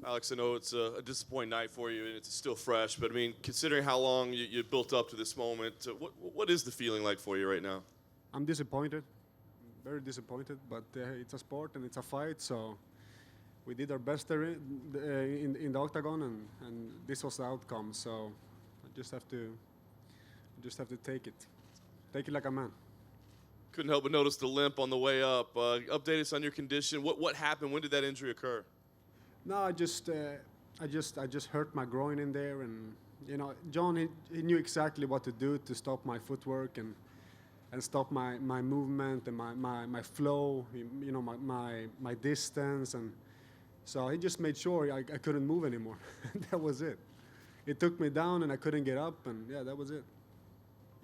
Alex, I know it's a disappointing night for you, and it's still fresh. But I mean, considering how long you built up to this moment, what is the feeling like for you right now? I'm disappointed, very disappointed. But it's a sport and it's a fight, so we did our best there in the octagon, and this was the outcome. So I just have to take it like a man. Couldn't help but notice the limp on the way up. Update us on your condition. What happened? When did that injury occur? No, I just hurt my groin in there, and Jon he knew exactly what to do to stop my footwork and stop my movement and my flow, my distance, and so he just made sure I couldn't move anymore. That was it. It took me down and I couldn't get up, and yeah, that was it.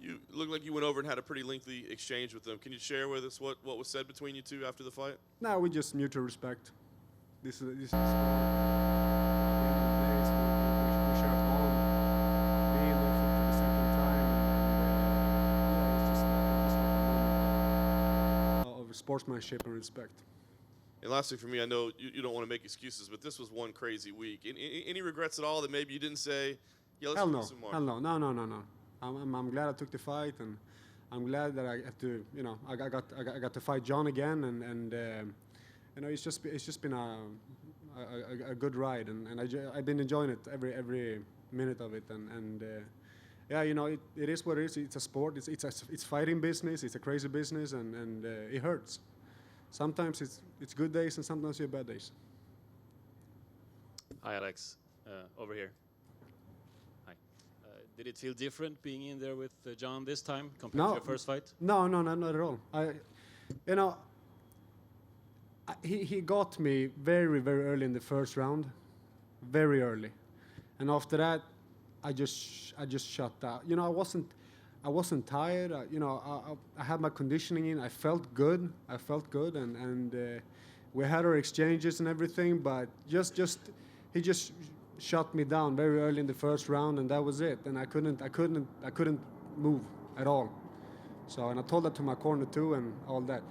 You looked like you went over and had a pretty lengthy exchange with them. Can you share with us what was said between you two after the fight? No, we just mutual respect. This is sport. At the end of the day, we share a bond, being there for the second time, and it's just a moment of sportsmanship and respect. And lastly for me, I know you don't want to make excuses, but this was one crazy week. Any regrets at all that maybe you didn't say, yeah, let's do some more? Hell no. No. I'm glad I took the fight, and I'm glad that I have to, I got to fight Jon again, and it's just been a good ride, and I've been enjoying it every minute of it, and yeah, it is what it is. It's a sport. It's fighting business. It's a crazy business, and it hurts. Sometimes it's good days, and sometimes you have bad days. Hi, Alex. Over here. Hi. Did it feel different being in there with Jon this time compared to your first fight? No, not at all. He got me very, very early in the first round, very early, and after that, I just shut down. I wasn't tired. I had my conditioning in. I felt good, and we had our exchanges and everything. But he just shut me down very early in the first round, and that was it. And I couldn't move at all. So, and I told that to my corner too, and all that.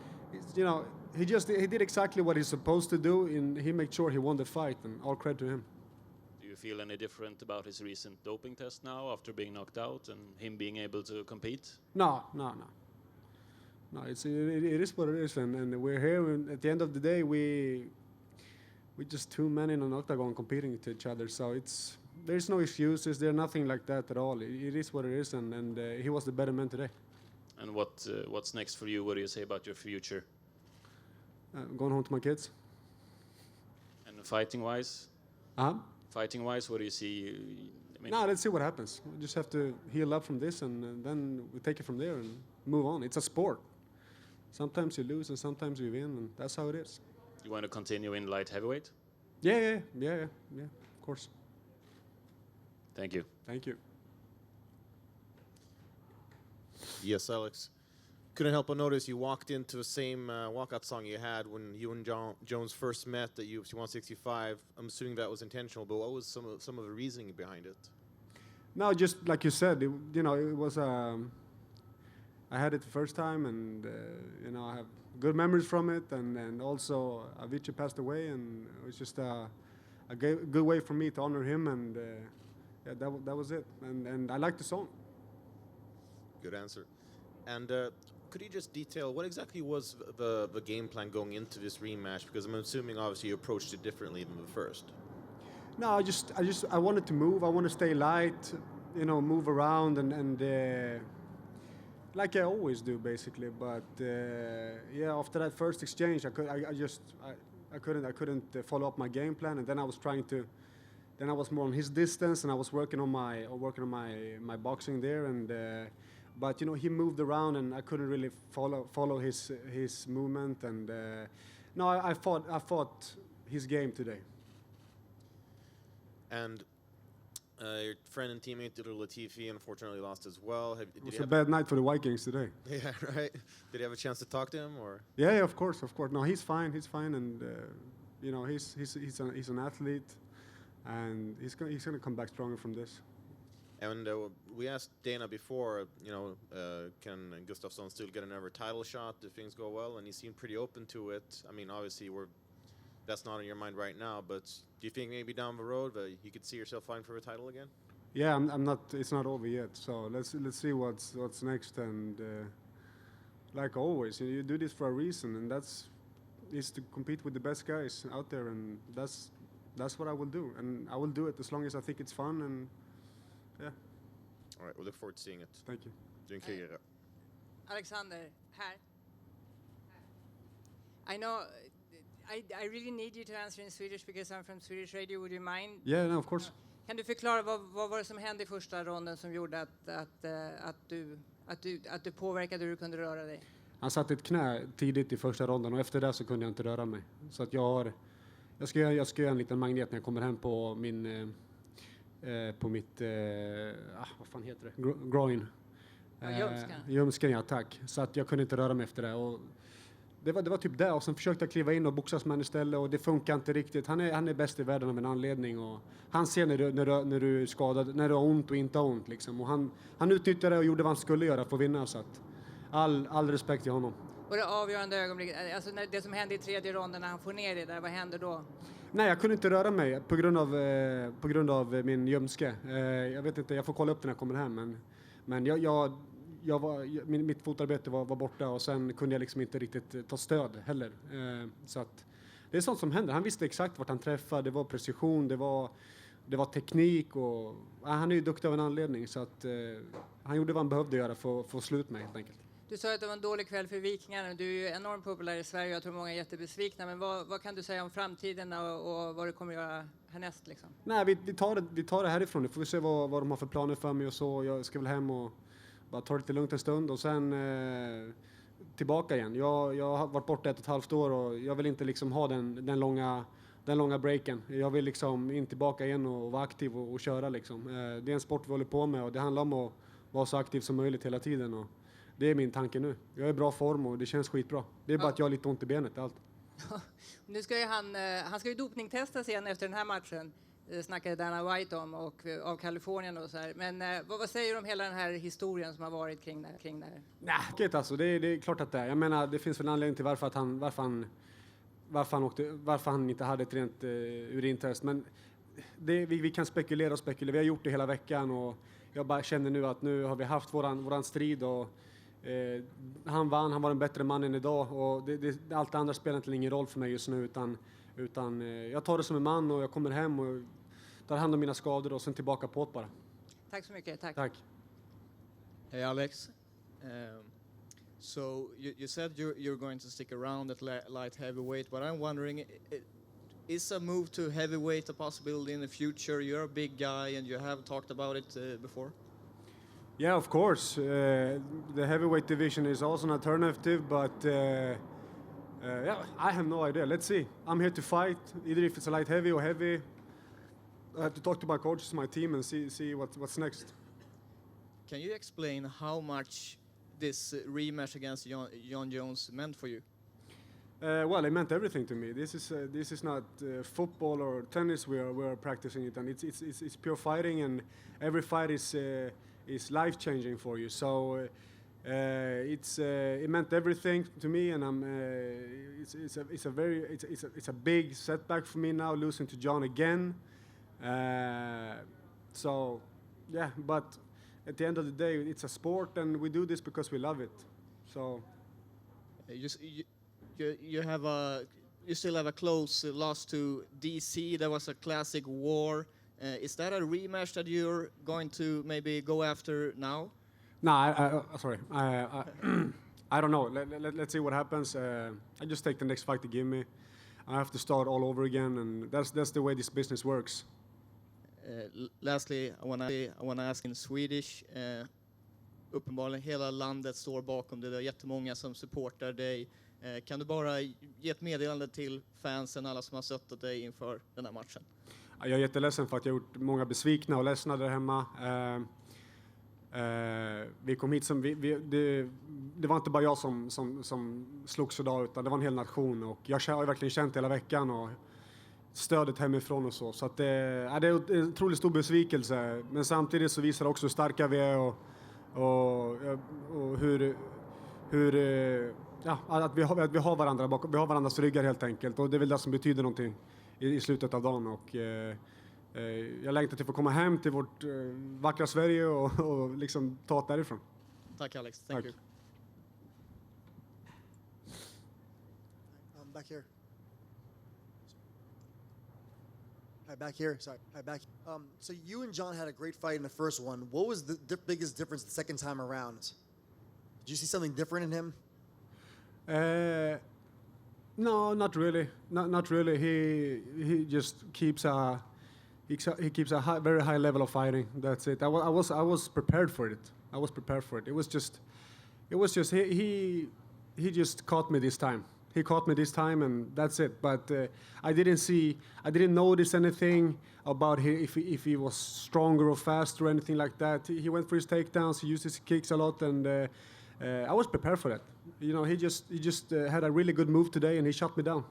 He did exactly what he's supposed to do, and he made sure he won the fight, and all credit to him. Do you feel any different about his recent doping test now after being knocked out and him being able to compete? No. It is what it is, and we're here. And at the end of the day, we just two men in an octagon competing to each other. So there's no excuses. There's nothing like that at all. It is what it is, and he was the better man today. And what's next for you? What do you say about your future? Going home to my kids. And fighting-wise? Fighting-wise, what do you see? Let's see what happens. We just have to heal up from this, and then we take it from there and move on. It's a sport. Sometimes you lose and sometimes you win, and that's how it is. You want to continue in light heavyweight? Yeah, of course. Thank you. Thank you. Yes, Alex. Couldn't help but notice you walked into the same walkout song you had when you and Jon Jones first met at UFC 165. I'm assuming that was intentional, but what was some of the reasoning behind it? No, just like you said, it was. I had it the first time, and I have good memories from it, and also Avicii passed away, and it was just a good way for me to honor him, and yeah, that was it, and I liked the song. Good answer. And could you just detail what exactly was the game plan going into this rematch? Because I'm assuming obviously you approached it differently than the first. No, I wanted to move. I want to stay light, move around and like I always do basically. But yeah, after that first exchange, I couldn't follow up my game plan, and then I was then I was more on his distance, and I was working on my boxing there, and. But he moved around, and I couldn't really follow his movement. And no, I fought his game today. And your friend and teammate Dr. Latifi unfortunately lost as well. It was a bad night for the Vikings today. Yeah, right. Did you have a chance to talk to him, or? Yeah, of course. No, he's fine, and he's an athlete, and he's gonna come back stronger from this. And we asked Dana before, can Gustafsson still get another title shot if things go well? And he seemed pretty open to it. I mean, obviously we're that's not on your mind right now, but do you think maybe down the road you could see yourself fighting for a title again? Yeah, I'm not. It's not over yet. So let's see what's next. And like always, you do this for a reason, and is to compete with the best guys out there, and that's what I will do, and I will do it as long as I think it's fun. And yeah. All right, we look forward to seeing it. Thank you. Alexander, här. I know. I really need you to answer in Swedish because I'm from Swedish radio. Would you mind? Yeah, no, of course. Kan du förklara vad var det som hände i första ronden som gjorde att du påverkade hur du kunde röra dig? Han satte ett knä tidigt i första ronden och efter det så kunde jag inte röra mig. Så att jag ska göra en liten magnet när jag kommer hem på mitt vad fan heter det? Groin. Ljumsken, ja, tack. Så att jag kunde inte röra mig efter det. Och det var typ det. Och sen försökte jag kliva in och boxas med istället och det funkar inte riktigt. Han är bäst i världen av en anledning. Och han ser när du är skadad, när du har ont och inte har ont. Liksom. Och han utnyttjade det och gjorde vad han skulle göra för att vinna. Så att all respekt till honom. Och det avgörande ögonblicket, alltså det som hände i tredje ronden när han får ner det där, vad hände då? Nej, jag kunde inte röra mig på grund av min ljumske. Jag vet inte, jag får kolla upp det när jag kommer hem. Men mitt fotarbete var borta och sen kunde jag liksom inte riktigt ta stöd heller. Så att det är sånt som händer. Han visste exakt vart han träffade, det var precision, det var teknik och han är ju duktig av en anledning så att han gjorde vad han behövde göra för att få slut med helt enkelt. Du sa att det var en dålig kväll för Vikingarna. Du är ju enormt populär i Sverige och jag tror många är jättebesvikna. Men vad kan du säga om framtiden och vad du kommer göra härnäst liksom? Nej, vi tar det härifrån. Nu får vi se vad de har för planer för mig och så. Jag ska väl hem och bara ta det lite lugnt en stund och sen tillbaka igen. Jag har varit borta 1,5 år och jag vill inte liksom ha den långa breaken. Jag vill liksom in tillbaka igen och vara aktiv och köra liksom. Det är en sport vi håller på med och det handlar om att vara så aktiv som möjligt hela tiden. Och det är min tanke nu. Jag är i bra form och det känns skitbra. Det är bara att jag har lite ont i benet, allt. Nu ska ju han ska ju dopningtestas igen efter den här matchen. Det snackade Dana White om och av Kalifornien och så här. Men vad säger du om hela den här historien som har varit kring det här? Nej, alltså det är klart att det är. Jag menar, det finns väl en anledning till varför han inte hade ett rent urintest. Men vi kan spekulera. Vi har gjort det hela veckan och jag bara känner nu att nu har vi haft våran strid och han vann, han var en bättre man än idag och allt det andra spelar inte ingen roll för mig just nu utan jag tar det som en man och jag kommer hem och tar hand om mina skador och sen tillbaka på det bara. Tack så mycket, tack. Hey Alex, so you said you're going to stick around at light heavyweight, but I'm wondering, is a move to heavyweight a possibility in the future? You're a big guy and you have talked about it before. Yeah, of course. The heavyweight division is also an alternative, but yeah, I have no idea. Let's see. I'm here to fight, either if it's a light heavy or heavy. I have to talk to my coaches, my team, and see what's next. Can you explain how much this rematch against Jon Jones meant for you? Well, it meant everything to me. This is not football or tennis. We are practicing it, and it's pure fighting, and every fight is life changing for you. So it meant everything to me, and it's a big setback for me now losing to Jon again. So yeah, but at the end of the day, it's a sport, and we do this because we love it. So you still have a close loss to DC. That was a classic war. Is that a rematch that you're going to maybe go after now? No, sorry. I don't know. Let's see what happens. I just take the next fight to give me. I have to start all over again, and that's the way this business works. Lastly, I want to ask in Swedish. Uppenbarligen hela landet står bakom det. Det är jättemånga som supportar dig. Kan du bara ge ett meddelande till fansen, alla som har stöttat dig inför den här matchen? Jag är jätteledsen för att jag gjort många besvikna och ledsna där hemma. Vi kom hit det var inte bara jag som slogs idag, utan det var en hel nation. Och jag har verkligen känt hela veckan och stödet hemifrån och så. Så att det är en otroligt stor besvikelse. Men samtidigt så visar det också hur starka vi är och hur Ja, att vi har varandra bakom, vi har varandras ryggar helt enkelt. Och det är väl det som betyder någonting i slutet av dagen. Och jag längtar till att få komma hem till vårt vackra Sverige och liksom ta det därifrån. Tack Alex, thank you. Back here. Hi, back here. Sorry. Hi, back. So you and Jon had a great fight in the first one. What was the biggest difference the second time around? Did you see something different in him? No, not really. Not really. He just keeps a very high level of fighting. That's it. I was prepared for it. It was just he just caught me this time. He caught me this time, and that's it. But I didn't notice anything about if he was stronger or faster or anything like that. He went for his takedowns. He used his kicks a lot, and I was prepared for that. You know, he just had a really good move today, and he shut me down.